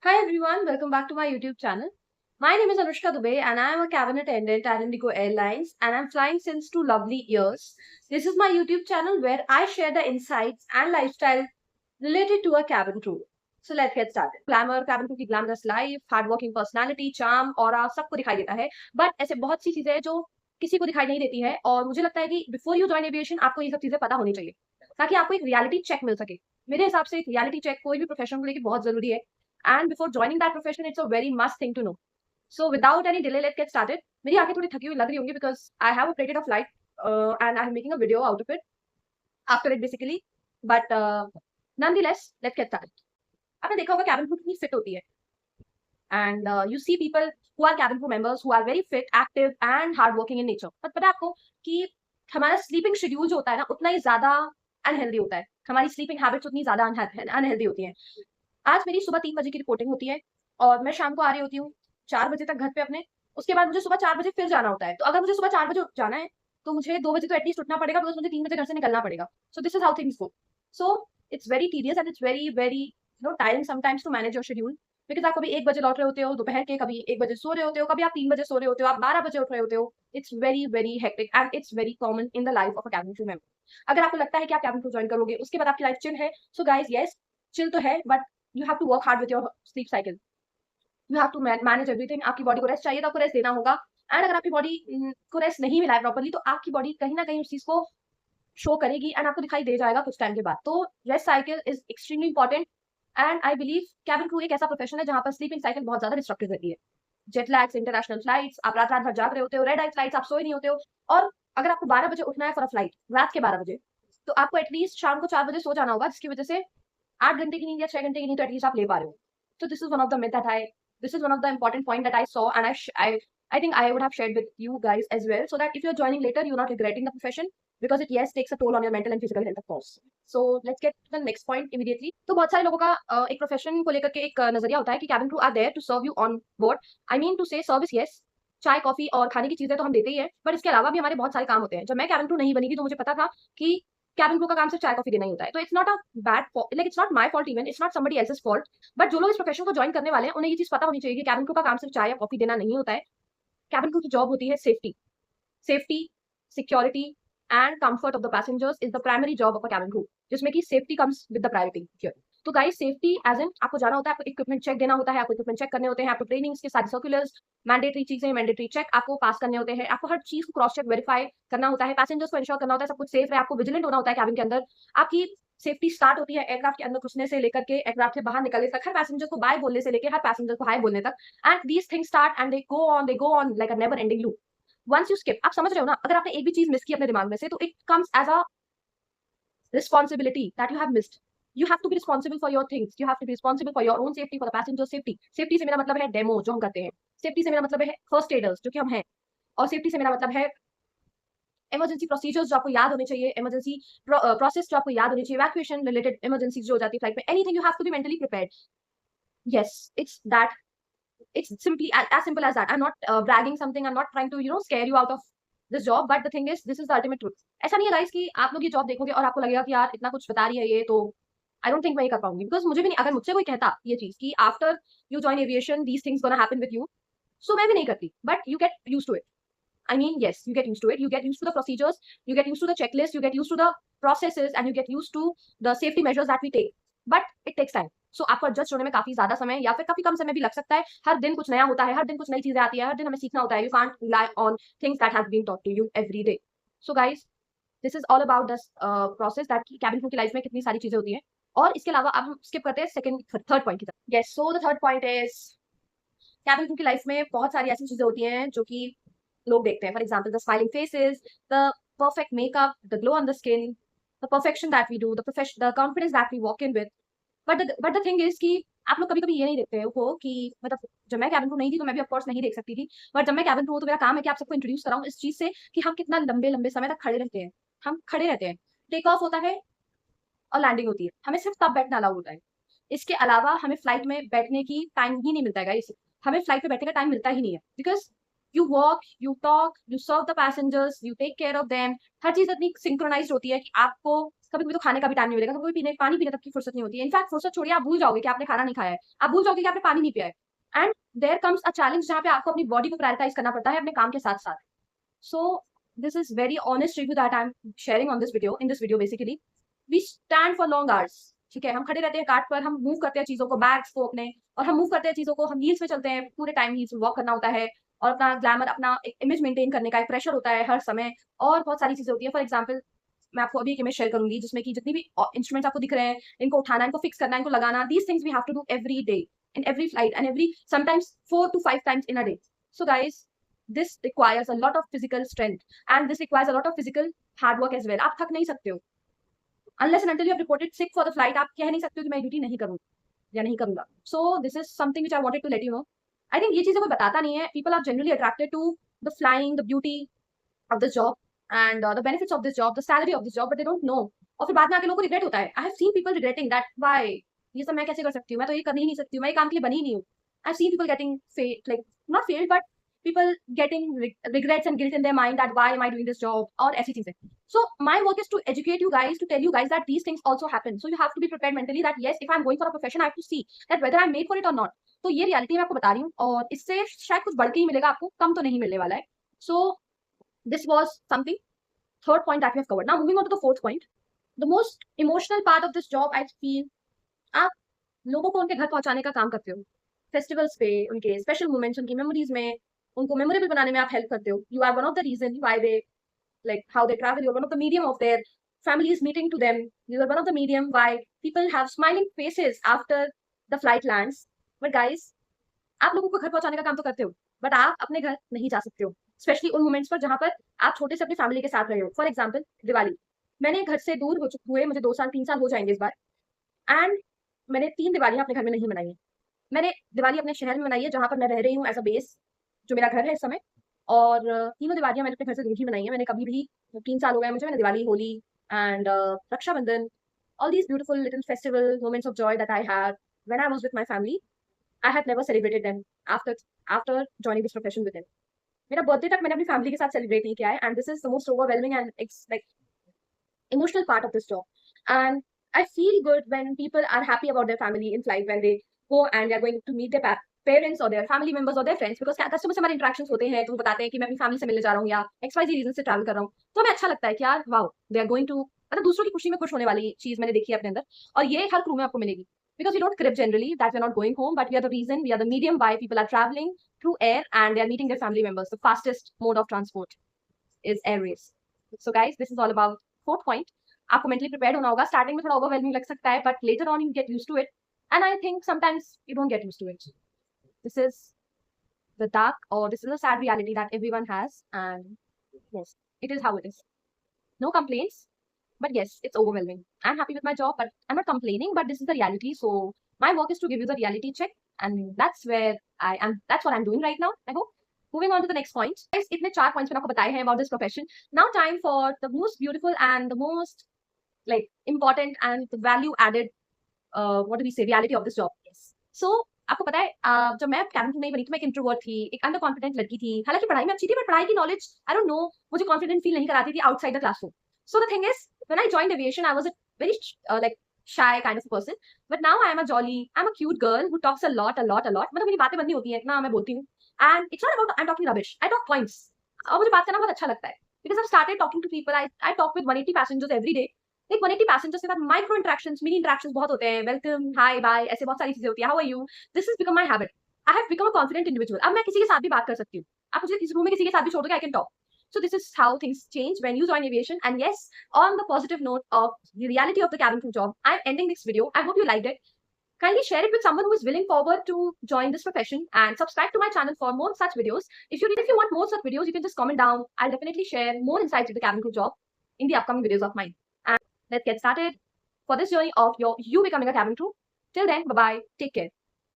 Hi everyone, welcome back to my YouTube channel. My name is Anushka Dubey and I am a cabin attendant at Indigo Airlines and I'm flying since 2 lovely years. This is my YouTube channel where I share the insights and lifestyle related to a cabin crew. So let's get started. Glamour, cabin crew की glamorous life, hardworking personality, charm, aura सबको दिखाई देता है. But ऐसे बहुत सी चीजें हैं जो किसी को दिखाई नहीं देती है और मुझे लगता है कि before you join aviation आपको ये सब चीजें पता होनी चाहिए ताकि आपको एक रियलिटी चेक मिल सके. मेरे हिसाब से एक रियलिटी चेक कोई भी प्रोफेशन को लेकर बहुत जरूरी है. And before joining that profession, it's a very must thing to know. So without any delay, let's get started. मेरी आंखें थोड़ी थकी हुई लग रही होंगी because I have operated a flight and I'm making a video out of it after it basically. But nonetheless, let's get started. आपने देखा होगा cabin crew कितनी fit होती है and you see people who are cabin crew members who are very fit, active and hardworking in nature. पर पता है आपको कि हमारा sleeping schedule जो होता है ना उतना ही ज्यादा अनहेल्दी होता है. हमारी sleeping habits उतनी ज्यादा अनहेल्दी होती हैं. आज मेरी सुबह 3 बजे की रिपोर्टिंग होती है और मैं शाम को आ रही होती हूँ 4 बजे तक घर पे अपने. उसके बाद मुझे सुबह 4 बजे फिर जाना होता है. तो अगर मुझे सुबह 4 बजे जाना है तो मुझे 2 बजे तो एटलीस्ट उठना पड़ेगा बिकॉज मुझे 3 बजे घर से निकलना पड़ेगा. So this is how things go. So it's very tedious and it's very tiring sometimes to manage your schedule because आप कभी 1 बजे लौट रहे होते हो दोपहर के, कभी 1 बजे सो रहे होते हो, कभी आप 3 बजे सो रहे होते हो, आप 12 बजे उठ रहे होते हो. It's very hectic and it's very common in the life of a cabin crew member. अगर आपको लगता है कि आप कैबिन क्रू ज्वाइन करोगे उसके बाद आपकी लाइफ चिल है, सो गाइस यस चिल तो है but you have to work hard with your sleep cycle. You have to manage everything. आपकी बॉडी को रेस्ट चाहिए तो आपको रेस्ट देना होगा. एंड अगर आपकी बॉडी को रेस्ट नहीं मिला है प्रॉपर्ली तो आपकी बॉडी कहीं ना कहीं उस चीज को शो करेगी एंड आपको दिखाई दे जाएगा कुछ टाइम के बाद. तो rest cycle is extremely important and I believe cabin crew एक ऐसा प्रोफेशन है जहां पर स्लीपिंग साइकिल बहुत ज्यादा डिस्ट्रक्टेड रहती है. जेट लैग्स, इंटरनेशनल फ्लाइट्स, आप रात रात भर जाग रहे होते हो, रेड आई फ्लाइट्स, आप सोए नहीं होते हो. और अगर आपको 12 बजे उठना है फॉर अ फ्लाइट रात के 12 बजे तो आपको एटलीस्ट शाम को 4 बजे सो जाना होगा जिसकी वजह से 8 घंटे की नींद या 6 घंटे की नींद तो एटलीस्ट आप ले पा रहे हो. So this is one of the myth that this is one of the important point that I saw and I think I would have shared with you guys as well so that if you're joining later you're not regretting the profession because it yes takes a toll on your mental and physical health of course. So let's get to the next point immediately. तो बहुत सारे लोगों का एक profession को लेकर के एक नजरिया होता है कि cabin crew are there to serve you on board. I mean to say service yes, चाय कॉफी और खाने की चीजें तो हम देते ही है पर इसके अलावा भी हमारे बहुत सारे काम होते हैं. जब मैं कैबिन क्रू नहीं बनी थी तो मुझे पता था कि कैबिन क्रू का काम सिर्फ चाय कॉफी देना ही होता है. तो it's not a bad like it's not my fault, even it's not somebody else's fault. But जो लोग इस प्रोफेशन को ज्वाइन करने वाले हैं उन्हें ये चीज पता होनी चाहिए कि कैबिन क्रू का काम सिर्फ चाय या कॉफी देना नहीं होता है. कैबिन क्रू की जॉब होती है safety. Safety, security and comfort of the passengers is the primary job of a cabin crew जिसमें कि safety comes with the priority here. तो गाइस सेफ्टी एज इन आपको जाना होता है, आपको इक्विपमेंट चेक देना होता है, आपको इक्विपमेंट चेक करने होते हैं, आपको ट्रेनिंग्स के सारी सर्कुलर्स, मैंडेटरी चीजें, मैंडेटरी चेक आपको पास करने होते हैं, आपको हर चीज को क्रॉस चेक वेरीफाई करना होता है, पैसेंजर्स को इंश्योर करना होता है सब कुछ सेफ है, आपको विजिलेंट होना होता है कैबिन के अंदर. आपकी सेफ्टी स्टार्ट होती है एयरक्राफ्ट के अंदर घुसने से लेकर के एयरक्राफ्ट से बाहर निकलने तक, हर पैसेंजर को बाय बोलने से लेकर हर पैसेंजर को हाय बोलने तक. And these things start and they go on like a never ending loop. Once you skip, आप समझ रहे हो ना, अगर आपने एक भी चीज मिस की अपने दिमाग में से तो it comes as a responsibility that you have missed. You have to be responsible for your things. You have to be responsible for your own safety, for the passenger safety. Safety से मेरा मतलब है demo जो हम करते हैं. Safety से मेरा मतलब है फर्स्ट एडर्स जो कि हम हैं. और सेफ्टी से मेरा मतलब है इमरजेंसी प्रोसीजर्स जो आपको याद होने चाहिए, इमरजेंसी प्रोसेस जो आपको याद होनी चाहिए, इवैक्यूएशन रिलेटेड इमरजेंसी जो हो जाती है फ्लाइट में, anything you have to be mentally prepared. Yes it's that. It's simply as simple as that. I'm not bragging something. I'm not trying to scare you out of this job. But the thing is, this is the ultimate truth. ऐसा नहीं है guys कि आप लोग ये job देखोगे और आपको लगेगा कि यार इतना कुछ बता रही है ये तो आई डोंट थिंक मैं ये कर पाऊंगी. बिकॉज मुझे भी नहीं, अगर मुझसे कोई कहता ये चीज कि after you join aviation these things gonna happen with you, so मैं भी नहीं करती. But you get use to it. I mean, yes, you get used to it. You get used to the procedures. You get used to the checklist. You get used to the processes, and you get used to the safety measures that we take. But it takes time. So आपको adjust होने में काफी ज्यादा समय या फिर काफी कम समय भी लग सकता है. हर दिन कुछ नया होता है, हर दिन कुछ नई चीजें आती है, हर दिन हमें सीखना होता है. You can't rely on things that have been taught to you every day. So guys, this is all about this process that cabin crew की लाइफ में कितनी सारी चीजें होती हैं. और इसके अलावा अब हम स्किप करते हैं सेकंड थर्ड पॉइंट की तरफ. Yes, so the third point is cabin crew की लाइफ में बहुत सारी ऐसी चीजें होती हैं जो कि लोग देखते हैं. For example the smiling faces, the perfect makeup, the glow on the skin, the perfection that we do, the confidence that we walk in with. But the thing is कि आप लोग कभी कभी ये नहीं देखते हो कि मतलब जब मैं कैबिन क्रू नहीं थी तो मैं भी ऑफकोर्स नहीं देख सकती थी. बट जब मैं कैबिन क्रू हूँ तो मेरा काम है कि आप सबको इंट्रोड्यूस कराऊं इस चीज से कि हम कितना लंबे लंबे समय तक खड़े रहते हैं. हम खड़े रहते हैं. टेक ऑफ होता है और लैंडिंग होती है, हमें सिर्फ तब बैठना अलाउड होता है. इसके अलावा हमें फ्लाइट में बैठने की टाइम ही नहीं मिलता है गाइस. हमें फ्लाइट में बैठने का टाइम मिलता ही नहीं है because You walk, you talk, you serve the passengers, you take care of them. हर चीज़ इतनी सिंक्रोनाइज़्ड होती है कि आपको कभी-कभी तो खाने का भी टाइम नहीं मिलेगा, कभी-कभी पानी पीने तक की फुर्सत नहीं होती है। इनफैक्ट फुर्सत छोड़िए, आप भूल जाओगे कि आपने खाना नहीं खाया है। आप भूल जाओगे कि आपने पानी नहीं पिया है। And there comes a challenge जहाँ पे आपको अपनी बॉडी को प्रायोरिटाइज़ करना पड़ता है अपने काम के साथ-साथ। So this is very honest review that I'm sharing on this video. In this video, basically, we stand for long hours. ठीक है, हम खड़े रहते हैं कार्ट पर, हम मूव करते हैं चीजों को, बैग्स को अपने, और हम मूव करते हैं चीजों को, हम हील्स में चलते हैं, पूरे टाइम हील्स में वॉक करना होता है, और अपना ग्लैमर, अपना एक इमेज मेंटेन करने का एक प्रेशर होता है हर समय, और बहुत सारी चीजें होती है। फॉर एग्जाम्पल, मैं आपको अभी एक इमेज शेयर करूंगी जिसमें कि जितनी भी इंस्ट्रूमेंट्स आपको दिख रहे हैं, इनको उठाना, इनको फिक्स करना, इनको लगाना, these things we have to do every day, in every flight, and every sometimes 4 to 5 times in a day. So guys, this requires a lot of physical strength, and this requires a lot of physical hard work as well. आप थक नहीं सकते हो unless and until you have reported sick for the flight. आप कह नहीं सकते हो कि मैं ड्यूटी नहीं करूँ या नहीं करूंगा. So this is something which I wanted to let you know. I think ये चीजें कोई बताता नहीं है. People are generally attracted to the flying, the beauty of this job, and the benefits of this job, the salary of this job, but they don't know. और फिर बाद में आके लोगों को रिग्रेट होता है. I have seen people regretting that. Why? ये सब मैं कैसे कर सकती हूँ, मैं तो ये कर ही नहीं सकती हूँ, मैं ये काम के लिए बनी ही नहीं हूँ. I've seen people getting failed, like not failed, but people getting regrets and guilt in their mind that why am I doing this job, or ऐसी चीजें. So my work is to educate you guys, to tell you guys that these things also happen. So you have to be prepared mentally that yes, if I'm going for a profession, I have to see that whether I'm made for it or not. तो ये reality मैं आपको बता रही हूँ, और इससे शायद कुछ बढ़ के ही मिलेगा आपको, कम तो नहीं मिलने वाला है. So this was something, third point that we have covered. Now moving on to the fourth point, the most emotional part of this job, I feel, आप लोगों को उनके घर पहुंचाने का काम करते हो. फेस्टिवल्स पे, उनके स्पेशल मोमेंट्स, उनकी मेमोरीज में, उनको मेमोरेबल बनाने में आप हेल्प करते हो. You are one of the reason why they, like how they travel. You're one of the medium of their families meeting to them. You are one of the medium why people have smiling faces after the flight lands. But guys, आप लोगों को घर पहुंचाने का काम तो करते हो, बट आप अपने घर नहीं जा सकते हो, स्पेशली उन मोमेंट्स पर जहां पर आप छोटे से अपनी फैमिली के साथ रहे हो. फॉर एग्जाम्पल दिवाली, मैंने घर से दूर हो चुके हुए मुझे 2 साल 3 साल हो जाएंगे इस बार, एंड मैंने 3 दिवालियां अपने घर में नहीं मनाई है. मैंने दिवाली अपने शहर में मनाई है जहां पर मैं रह रही हूँ एज अ बेस, जो मेरा घर है इस समय, और तीनों दिवालियां मैंने अपने घर से दूर ही मनाई है. मैंने कभी भी, 3 साल हो गए मुझे, मैंने Diwali, Holi and Raksha Bandhan, all these beautiful little festival moments of joy that I had when I was with my family, I had never celebrated them after joining this profession with them. मेरा बर्थडे तक मैंने अपनी फैमिली के साथ celebrate नहीं किया है, and this is the most overwhelming and it's like emotional part of this job. And I feel good when people are happy about their family in flight, when they go and they're going to meet their parents or their family members or their friends, because customer से हमारे interactions होते हैं, तो वो बताते हैं कि मैं अपनी फैमिली से मिलने जा रहा हूँ या XYZ रीजन से ट्रैवल कर रहा हूँ, तो हमें अच्छा लगता है कि यार wow, they are going to, मतलब दूसरों की खुशी में खुश होने वाली चीज मैंने देखी है अपने अंदर, और ये हर क्रू में आपको मिलेगी. Because we don't crib generally, that we're not going home, but we are the reason, we are the medium why people are traveling through air and they are meeting their family members. The fastest mode of transport is airways. So guys, this is all about fourth point. आपको mentally prepared होना होगा. Starting में थोड़ा overwhelming लग सकता है, but later on you get used to it, and I think sometimes you don't get used to it. This is the dark, और this is a sad reality that everyone has, and yes, it is how it is. No complaints, but yes, it's overwhelming. I'm happy with my job, but I'm not complaining, but this is the reality. So my work is to give you the reality check, and that's where I am. That's what I'm doing right now, I hope. Moving on to the next point. Guys, इतने 4 points मैंने आपको बताए हैं about this profession. Now time for the most beautiful and the most like important and the value added, what do we say, reality of this job. Yes. So आपको पता है, जब मैं cabin crew नहीं बनी तो मैं एक इंट्रोवर्ट थी, एक अंडर कॉन्फिडेंट लड़की थी. हालांकि पढ़ाई में अच्छी थी, बट पढ़ाई की नॉलेज, आई डोंट नो, मुझे कॉन्फिडेंट फील नहीं कराती थी outside the classroom. So the thing is, when I joined aviation, I was a very like shy kind of a person, but now I am a jolly, I'm a cute girl who talks a lot. मतलब मेरी बातें बननी होती हैं, इतना मैं बोलती हूँ. And it's not about I'm talking rubbish. I talk points. और मुझे बात करना बहुत अच्छा लगता है, because I've started talking to people. I talk with 180 passengers every day. एक 180 पैसेंजर्स के साथ माइक्रो इंटरेक्शंस, मिनी इंटरेक्शंस बहुत होते हैं. वेलकम, हाय, बाय, ऐसे बहुत सारी चीजें होती है. How are you? This is become my habit. I have become a confident individual. अब मैं किसी के साथ भी बात कर सकती हूँ. आप मुझे किसी रूम में किसी के साथ भी छोड़ दोगे, I can talk. So this is how things change when you join aviation. And yes, on the positive note of the reality of the cabin crew job, I'm ending this video. I hope you liked it. Kindly share it with someone who is willing forward to join this profession, and subscribe to my channel for more such videos. If you want more such videos, you can just comment down. I'll definitely share more insights of the cabin crew job in the upcoming videos of mine. And let's get started for this journey of you becoming a cabin crew. Till then, bye bye. Take care.